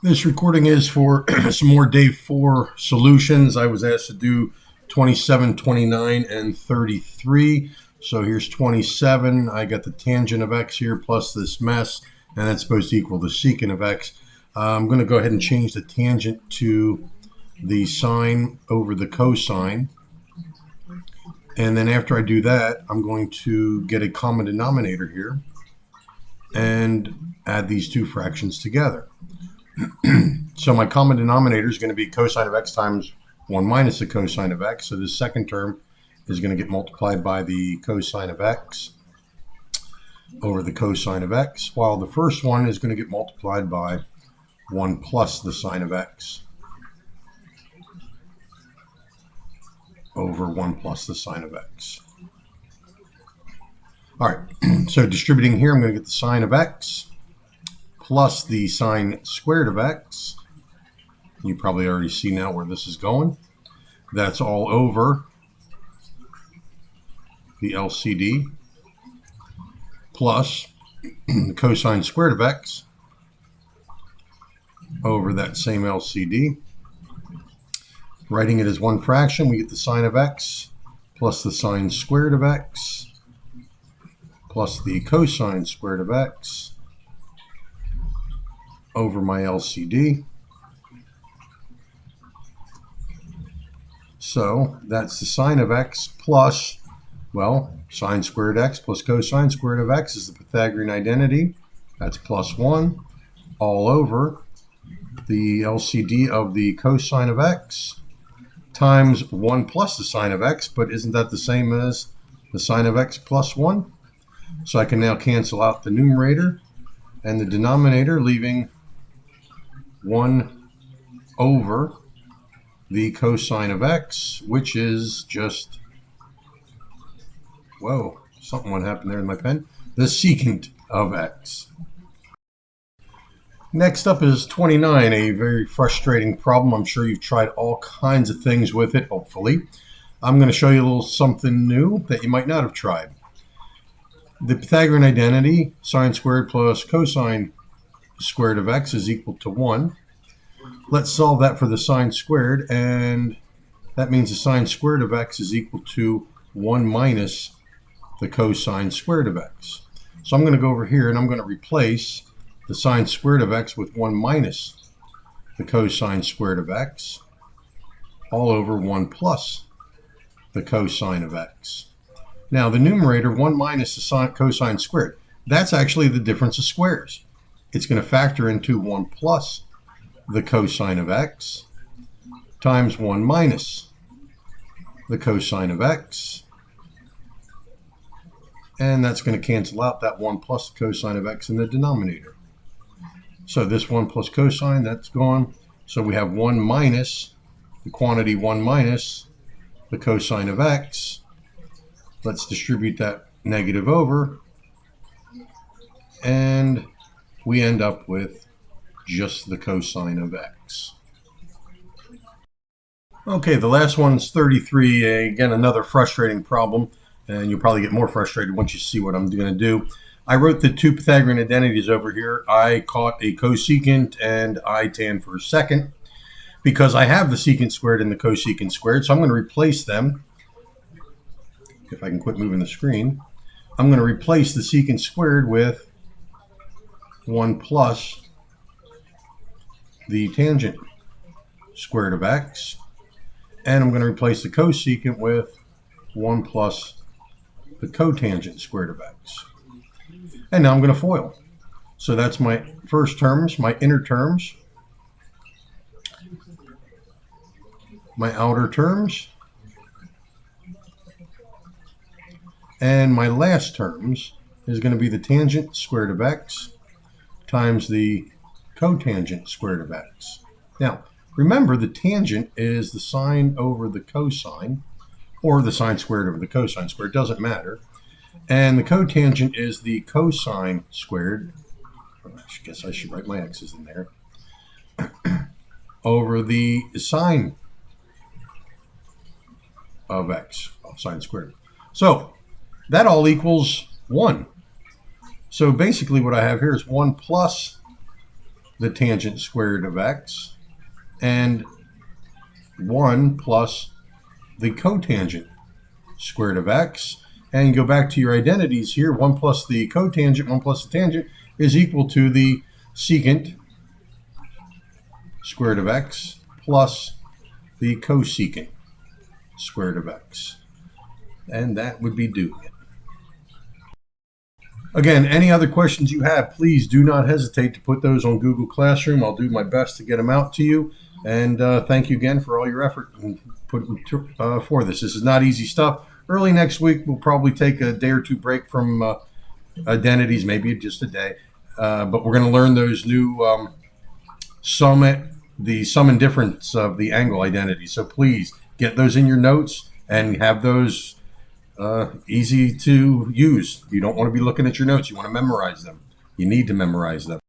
This recording is for some more day 4 solutions. I was asked to do 27, 29, and 33. So here's 27. I got the tangent of x here plus this mess, and that's supposed to equal the secant of x. I'm going to go ahead and change the tangent to the sine over the cosine. And then after I do that, I'm going to get a common denominator here and add these two fractions together. So my common denominator is going to be cosine of x times 1 minus the cosine of x. So this second term is going to get multiplied by the cosine of x over the cosine of x, while the first one is going to get multiplied by 1 plus the sine of x over 1 plus the sine of x. All right, so distributing here, I'm going to get the sine of x plus the sine squared of x. You probably already see now where this is going. That's all over the LCD plus cosine squared of x over that same LCD. Writing it as one fraction, we get the sine of x plus the sine squared of x plus the cosine squared of x over my LCD. So that's the sine of x plus, well, sine squared x plus cosine squared of x is the Pythagorean identity. That's plus 1 all over the LCD of the cosine of x times 1 plus the sine of x, but isn't that the same as the sine of x plus 1? So I can now cancel out the numerator and the denominator, leaving 1 over the cosine of x, which is just, whoa, something what happened there in my pen, the secant of x. Next up is 29, a very frustrating problem. I'm sure you've tried all kinds of things with it, hopefully. I'm going to show you a little something new that you might not have tried. The Pythagorean identity, sine squared plus cosine squared of x is equal to 1. Let's solve that for the sine squared, and that means the sine squared of x is equal to 1 minus the cosine squared of x. So I'm going to go over here and I'm going to replace the sine squared of x with 1 minus the cosine squared of x all over 1 plus the cosine of x. Now the numerator, 1 minus the cosine squared, that's actually the difference of squares. It's going to factor into 1 plus the cosine of x times 1 minus the cosine of x, and that's going to cancel out that 1 plus the cosine of x in the denominator. So this 1 plus cosine, that's gone. So we have 1 minus the quantity 1 minus the cosine of x. Let's distribute that negative over, and we end up with just the cosine of x. Okay, the last one's 33. Again, another frustrating problem, and you'll probably get more frustrated once you see what I'm going to do. I wrote the two Pythagorean identities over here. I caught a cosecant and I tan for a second because I have the secant squared and the cosecant squared, so I'm going to replace them. If I can quit moving the screen, I'm going to replace the secant squared with 1 plus the tangent squared of x, and I'm going to replace the cosecant with 1 plus the cotangent squared of x. And now I'm going to FOIL. So that's my first terms, my inner terms, my outer terms, and my last terms is going to be the tangent squared of x times the cotangent squared of x. Now, remember the tangent is the sine over the cosine, or the sine squared over the cosine squared, doesn't matter. And the cotangent is the cosine squared, I guess I should write my x's in there, over the sine of x, sine squared. So that all equals 1. So basically what I have here is 1 plus the tangent squared of x, and 1 plus the cotangent squared of x. And go back to your identities here. 1 plus the cotangent, 1 plus the tangent is equal to the secant squared of x plus the cosecant squared of x. And that would be doing it. Again, any other questions you have, please do not hesitate to put those on Google Classroom. I'll do my best to get them out to you. And thank you again for all your effort and for this. This is not easy stuff. Early next week, we'll probably take a day or two break from identities, maybe just a day. But we're going to learn those new the sum and difference of the angle identity. So please get those in your notes and have those easy to use. You don't want to be looking at your notes. You want to memorize them. You need to memorize them.